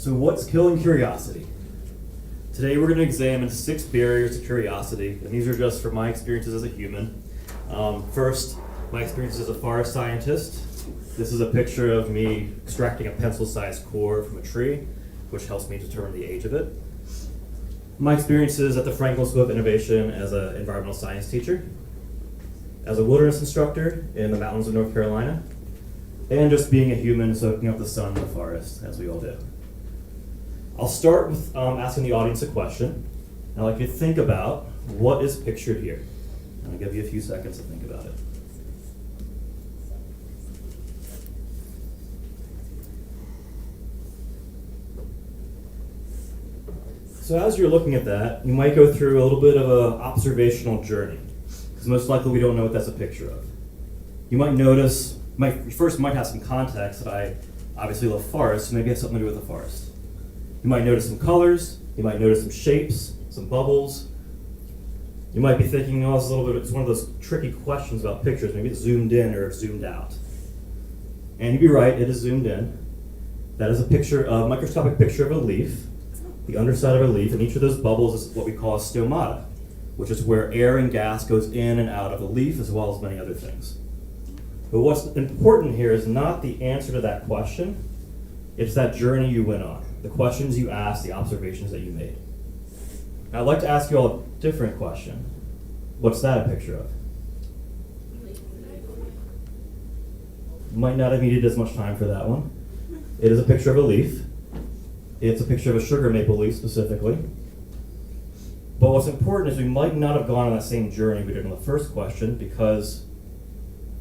So what's killing curiosity? Today we're going to examine 6 barriers to curiosity, and these are just from my experiences as a human. First, my experiences as a forest scientist. This is a picture of me extracting a pencil-sized core from a tree, which helps me determine the age of it. My experiences at the Franklin School of Innovation as an environmental science teacher, as a wilderness instructor in the mountains of North Carolina, and just being a human soaking up the sun in the forest, as we all do. I'll start with asking the audience a question. I'd like you to think about what is pictured here. I'll give you a few seconds to think about it. So as you're looking at that, you might go through a little bit of an observational journey, because most likely we don't know what that's a picture of. You might notice, first might have some context that I obviously love forests, so maybe it has something to do with the forest. You might notice some colors, you might notice some shapes, some bubbles. You might be thinking, oh, it's one of those tricky questions about pictures, maybe it's zoomed in or zoomed out. And you'd be right, it is zoomed in. That is a microscopic picture of a leaf, the underside of a leaf, and each of those bubbles is what we call a stomata, which is where air and gas goes in and out of a leaf, as well as many other things. But what's important here is not the answer to that question, it's that journey you went on, the questions you asked, the observations that you made. Now, I'd like to ask you all a different question. What's that a picture of? You might not have needed as much time for that one. It is a picture of a leaf. It's a picture of a sugar maple leaf specifically. But what's important is we might not have gone on that same journey we did on the first question, because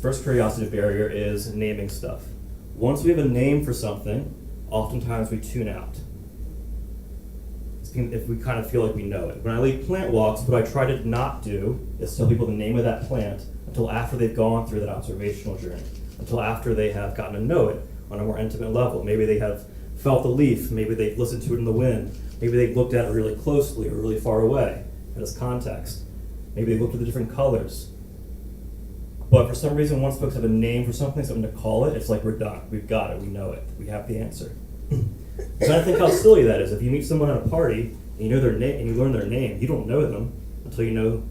first curiosity barrier is naming stuff. Once we have a name for something, oftentimes we tune out. If we kind of feel like we know it. When I lead plant walks, what I try to not do is tell people the name of that plant until after they've gone through that observational journey, until after they have gotten to know it on a more intimate level. Maybe they have felt the leaf, maybe they've listened to it in the wind, maybe they've looked at it really closely or really far away at its context. Maybe they've looked at the different colors. But for some reason, once folks have a name for something to call it, it's like we're done. We've got it, we know it, we have the answer. And I think how silly that is. If you meet someone at a party and you know their name and you learn their name, you don't know them until you know,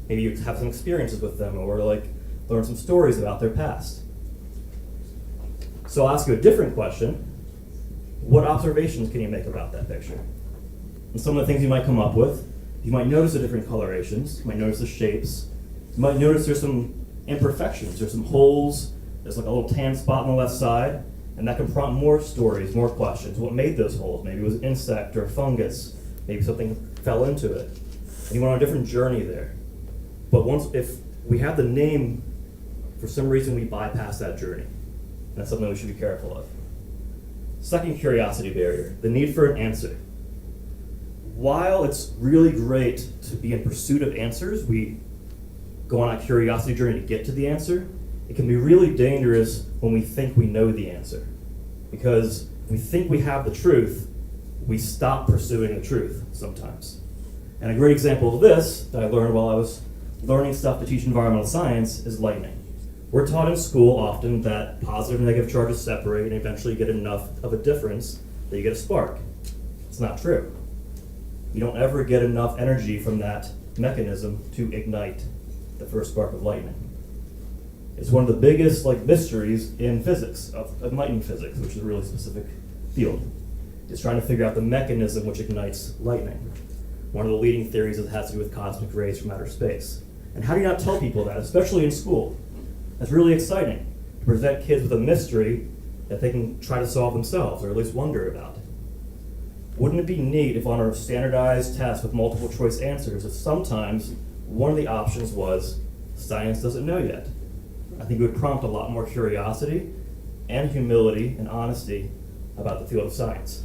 maybe you have some experiences with them or learn some stories about their past. So I'll ask you a different question. What observations can you make about that picture? And some of the things you might come up with, you might notice the different colorations, you might notice the shapes, you might notice there's some imperfections, there's some holes, there's like a little tan spot on the left side, and that can prompt more stories, more questions. What made those holes? Maybe it was an insect or a fungus, maybe something fell into it. And you went on a different journey there. But if we have the name, for some reason we bypass that journey. And that's something we should be careful of. Second curiosity barrier, the need for an answer. While it's really great to be in pursuit of answers, we go on a curiosity journey to get to the answer. It can be really dangerous when we think we know the answer. Because if we think we have the truth, we stop pursuing the truth sometimes. And a great example of this that I learned while I was learning stuff to teach environmental science is lightning. We're taught in school often that positive and negative charges separate and eventually get enough of a difference that you get a spark. It's not true. You don't ever get enough energy from that mechanism to ignite the first spark of lightning. It's one of the biggest mysteries in physics, of enlightened physics, which is a really specific field. It's trying to figure out the mechanism which ignites lightning. One of the leading theories that has to do with cosmic rays from outer space. And how do you not tell people that, especially in school? That's really exciting, to present kids with a mystery that they can try to solve themselves, or at least wonder about. Wouldn't it be neat if on a standardized test with multiple choice answers, if sometimes one of the options was, science doesn't know yet? I think it would prompt a lot more curiosity and humility and honesty about the field of science.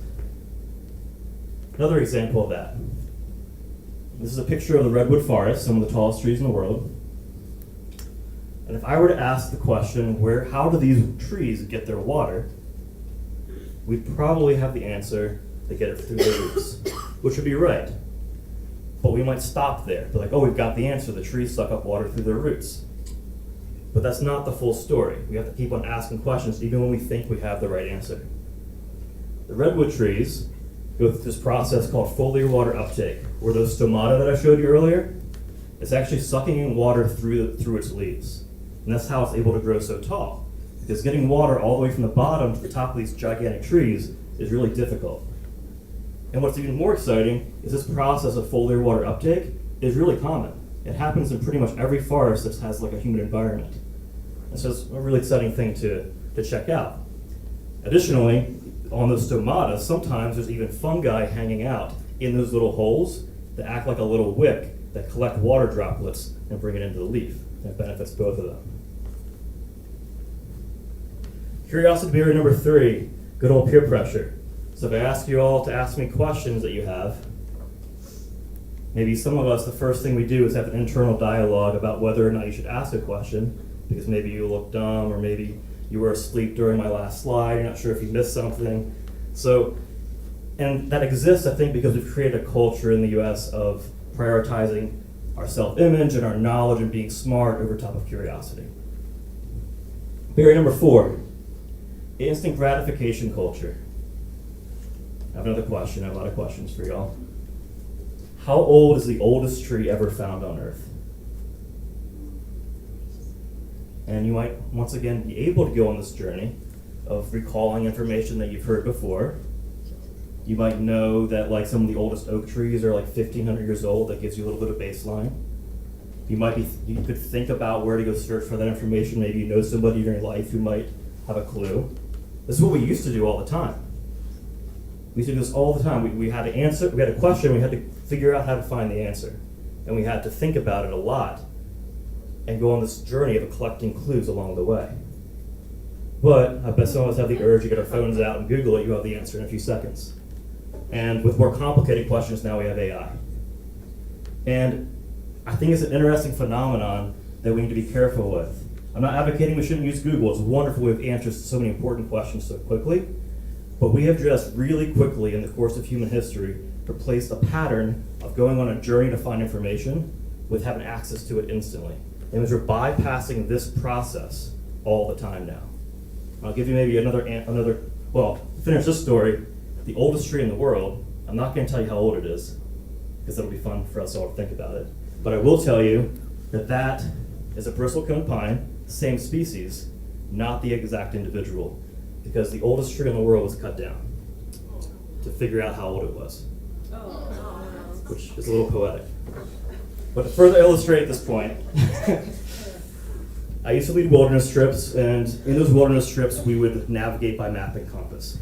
Another example of that. This is a picture of the redwood forest, some of the tallest trees in the world. And if I were to ask the question, how do these trees get their water? We'd probably have the answer, they get it through their roots, which would be right. But we might stop there. Be like, oh, we've got the answer, the trees suck up water through their roots. But that's not the full story. We have to keep on asking questions even when we think we have the right answer. The redwood trees go through this process called foliar water uptake, where those stomata that I showed you earlier, it's actually sucking in water through its leaves. And that's how it's able to grow so tall. Because getting water all the way from the bottom to the top of these gigantic trees is really difficult. And what's even more exciting is this process of foliar water uptake is really common. It happens in pretty much every forest that has like a humid environment. And so it's a really exciting thing to check out. Additionally, on those stomata, sometimes there's even fungi hanging out in those little holes that act like a little wick that collect water droplets and bring it into the leaf. And it benefits both of them. Curiosity barrier number 3, good old peer pressure. So if I ask you all to ask me questions that you have, maybe some of us, the first thing we do is have an internal dialogue about whether or not you should ask a question, because maybe you look dumb, or maybe you were asleep during my last slide, you're not sure if you missed something. So, and that exists, I think, because we've created a culture in the US of prioritizing our self-image and our knowledge and being smart over top of curiosity. Barrier number 4, instant gratification culture. I have another question. I have a lot of questions for y'all. How old is the oldest tree ever found on Earth? And you might, once again, be able to go on this journey of recalling information that you've heard before. You might know that like some of the oldest oak trees are like 1,500 years old. That gives you a little bit of baseline. You could think about where to go search for that information. Maybe you know somebody in your life who might have a clue. This is what we used to do all the time. We used to do this all the time. We had to answer, we had a question, we had to figure out how to find the answer. And we had to think about it a lot and go on this journey of collecting clues along the way. But I bet some of us have the urge to get our phones out and Google it, you have the answer in a few seconds. And with more complicated questions, now we have AI. And I think it's an interesting phenomenon that we need to be careful with. I'm not advocating we shouldn't use Google. It's wonderful we have answers to so many important questions so quickly. But we have just really quickly in the course of human history replaced a pattern of going on a journey to find information with having access to it instantly. It means we're bypassing this process all the time now. I'll give you maybe another, well, to finish this story, the oldest tree in the world, I'm not going to tell you how old it is, because that'll be fun for us all to think about it. But I will tell you that that is a bristlecone pine, same species, not the exact individual, because the oldest tree in the world was cut down to figure out how old it was, which is a little poetic. But to further illustrate this point, I used to lead wilderness trips, and in those wilderness trips, we would navigate by map and compass.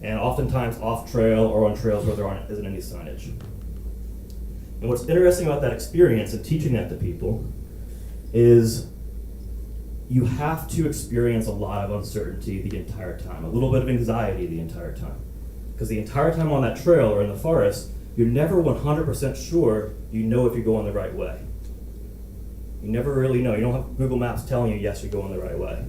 And oftentimes off trail or on trails where there isn't any signage. And what's interesting about that experience and teaching that to people is you have to experience a lot of uncertainty the entire time, a little bit of anxiety the entire time. Because the entire time on that trail or in the forest, you're never 100% sure you know if you're going the right way. You never really know. You don't have Google Maps telling you, yes, you're going the right way.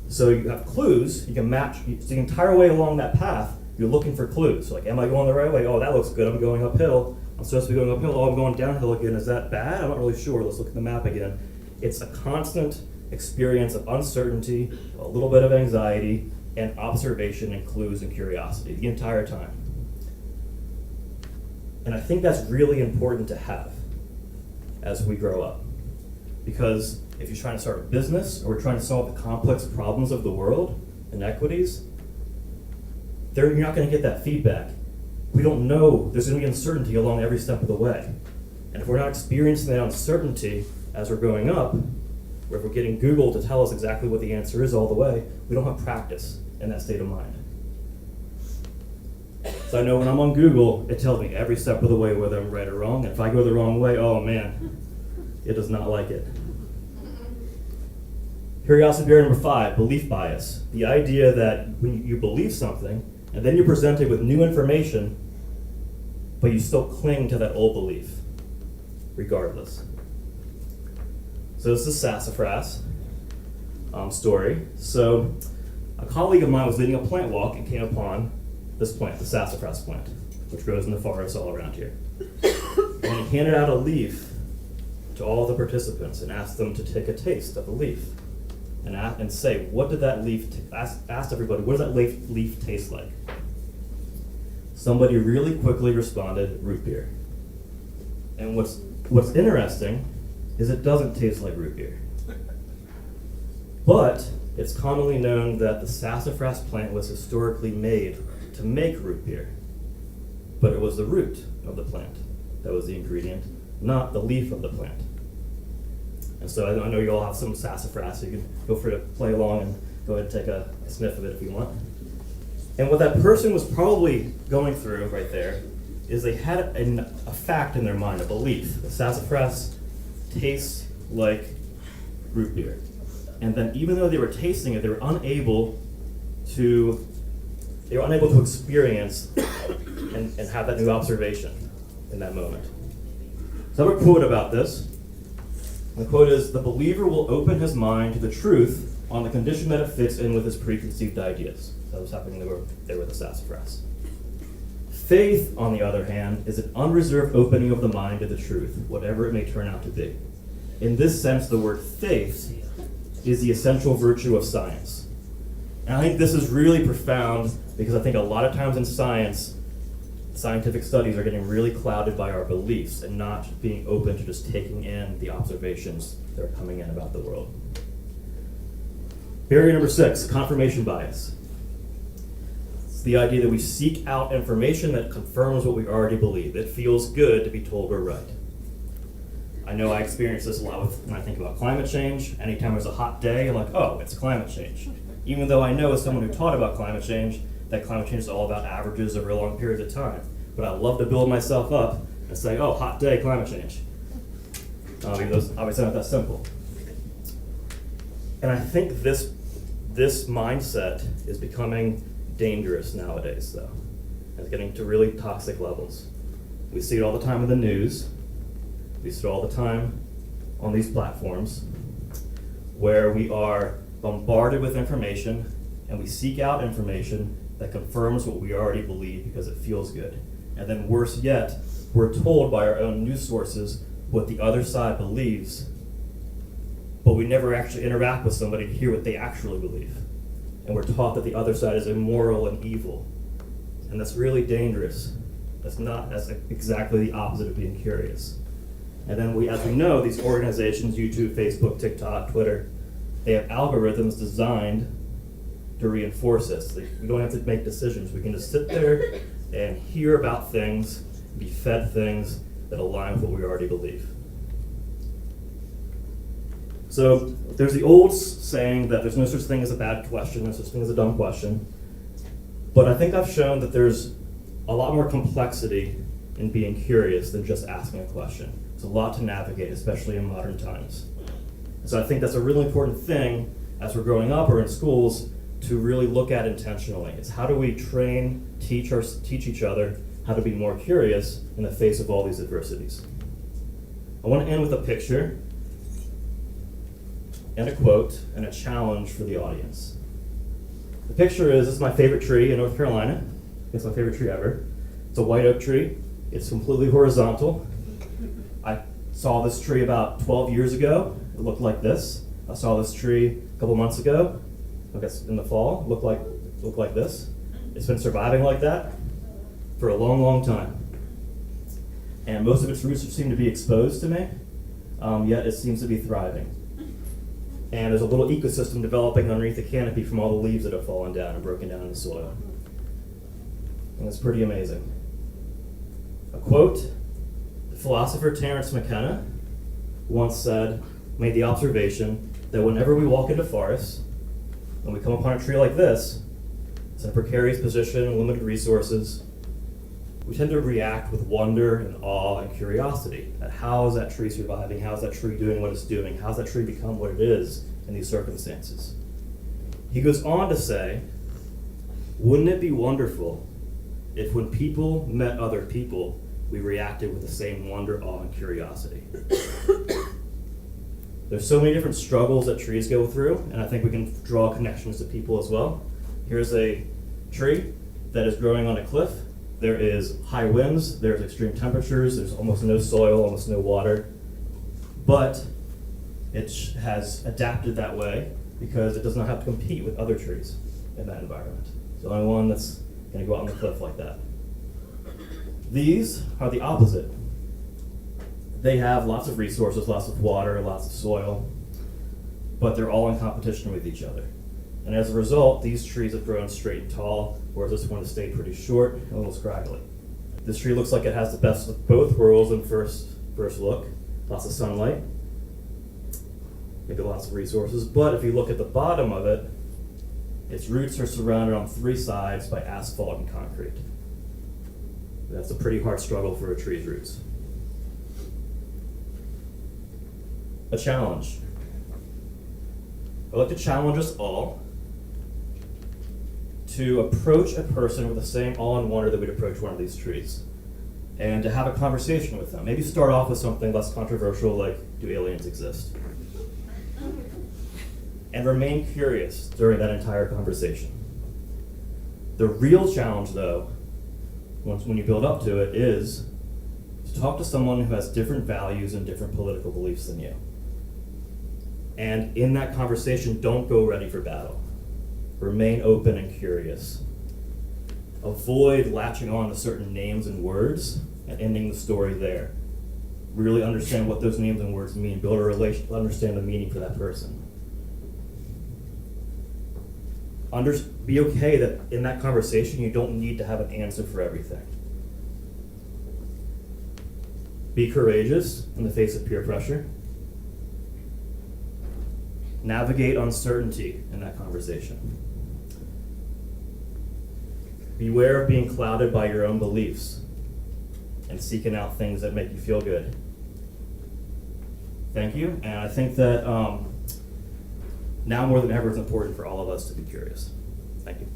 So you have clues, you can match, so the entire way along that path, you're looking for clues. So like, am I going the right way? Oh, that looks good, I'm going uphill. I'm supposed to be going uphill, oh, I'm going downhill again. Is that bad? I'm not really sure, let's look at the map again. It's a constant experience of uncertainty, a little bit of anxiety, and observation and clues and curiosity the entire time. And I think that's really important to have as we grow up. Because if you're trying to start a business or we're trying to solve the complex problems of the world, inequities, you're not going to get that feedback. We don't know, there's going to be uncertainty along every step of the way. And if we're not experiencing that uncertainty as we're growing up, or if we're getting Google to tell us exactly what the answer is all the way, we don't have practice in that state of mind. So I know when I'm on Google, it tells me every step of the way whether I'm right or wrong. And if I go the wrong way, oh man, it does not like it. Curiosity barrier number 5, belief bias. The idea that when you believe something, and then you're presented with new information, but you still cling to that old belief, regardless. So this is sassafras story. So a colleague of mine was leading a plant walk and came upon this plant, the sassafras plant, which grows in the forest all around here. And he handed out a leaf to all the participants and asked them to take a taste of the leaf. and say, what did that leaf, asked everybody, what does that leaf taste like? Somebody really quickly responded, root beer. And what's interesting is it doesn't taste like root beer. But it's commonly known that the sassafras plant was historically made to make root beer. But it was the root of the plant that was the ingredient, not the leaf of the plant. And so I know you all have some sassafras, so you can feel free to play along and go ahead and take a sniff of it if you want. And what that person was probably going through right there is they had a fact in their mind, a belief. The sassafras tastes like root beer. And then even though they were tasting it, they were unable to experience and have that new observation in that moment. So I have a quote about this. The quote is, "The believer will open his mind to the truth on the condition that it fits in with his preconceived ideas." That was happening there with the sassafras. Faith, on the other hand, is an unreserved opening of the mind to the truth, whatever it may turn out to be. In this sense, the word faith is the essential virtue of science. And I think this is really profound because I think a lot of times in science, scientific studies are getting really clouded by our beliefs and not being open to just taking in the observations that are coming in about the world. Barrier number 6, confirmation bias. It's the idea that we seek out information that confirms what we already believe. It feels good to be told we're right. I know I experience this a lot when I think about climate change. Anytime there's a hot day, I'm like, oh, it's climate change. Even though I know as someone who taught about climate change, that climate change is all about averages over long periods of time. But I love to build myself up and say, oh, hot day, climate change. Obviously not that simple. And I think this mindset is becoming dangerous nowadays, though. It's getting to really toxic levels. We see it all the time in the news. We see it all the time on these platforms where we are bombarded with information and we seek out information that confirms what we already believe because it feels good. And then worse yet, we're told by our own news sources what the other side believes, but we never actually interact with somebody to hear what they actually believe. And we're taught that the other side is immoral and evil. And that's really dangerous. That's exactly the opposite of being curious. And then as we know, these organizations, YouTube, Facebook, TikTok, Twitter, they have algorithms designed to reinforce this. We don't have to make decisions. We can just sit there and hear about things, be fed things that align with what we already believe. So there's the old saying that there's no such thing as a bad question, no such thing as a dumb question. But I think I've shown that there's a lot more complexity in being curious than just asking a question. There's a lot to navigate, especially in modern times. So I think that's a really important thing as we're growing up or in schools to really look at intentionally. It's how do we teach each other how to be more curious in the face of all these adversities. I want to end with a picture and a quote and a challenge for the audience. The picture is, this is my favorite tree in North Carolina. It's my favorite tree ever. It's a white oak tree. It's completely horizontal. I saw this tree about 12 years ago. It looked like this. I saw this tree a couple months ago. I guess in the fall, looked like this. It's been surviving like that for a long, long time. And most of its roots seem to be exposed to me, yet it seems to be thriving. And there's a little ecosystem developing underneath the canopy from all the leaves that have fallen down and broken down in the soil. And it's pretty amazing. A quote, the philosopher Terence McKenna once made the observation that whenever we walk into forests, when we come upon a tree like this, it's in a precarious position and limited resources, we tend to react with wonder and awe and curiosity at how is that tree surviving, how is that tree doing what it's doing, how has that tree become what it is in these circumstances. He goes on to say, wouldn't it be wonderful if when people met other people, we reacted with the same wonder, awe, and curiosity? There's so many different struggles that trees go through, and I think we can draw connections to people as well. Here's a tree that is growing on a cliff. There is high winds, there's extreme temperatures, there's almost no soil, almost no water. But it has adapted that way because it does not have to compete with other trees in that environment. It's the only one that's going to go out on the cliff like that. These are the opposite. They have lots of resources, lots of water, lots of soil, but they're all in competition with each other. And as a result, these trees have grown straight and tall, whereas this one has stayed pretty short and a little scraggly. This tree looks like it has the best of both worlds in first look. Lots of sunlight, maybe lots of resources, but if you look at the bottom of it, its roots are surrounded on 3 sides by asphalt and concrete. That's a pretty hard struggle for a tree's roots. A challenge. I'd like to challenge us all to approach a person with the same awe and wonder that we'd approach one of these trees, and to have a conversation with them. Maybe start off with something less controversial like, do aliens exist? And remain curious during that entire conversation. The real challenge, though, when you build up to it, is to talk to someone who has different values and different political beliefs than you. And in that conversation, don't go ready for battle. Remain open and curious. Avoid latching on to certain names and words and ending the story there. Really understand what those names and words mean. Build a relation, understand the meaning for that person. Be okay that in that conversation you don't need to have an answer for everything. Be courageous in the face of peer pressure. Navigate uncertainty in that conversation. Beware of being clouded by your own beliefs and seeking out things that make you feel good. Thank you, and I think that now more than ever it's important for all of us to be curious. Thank you.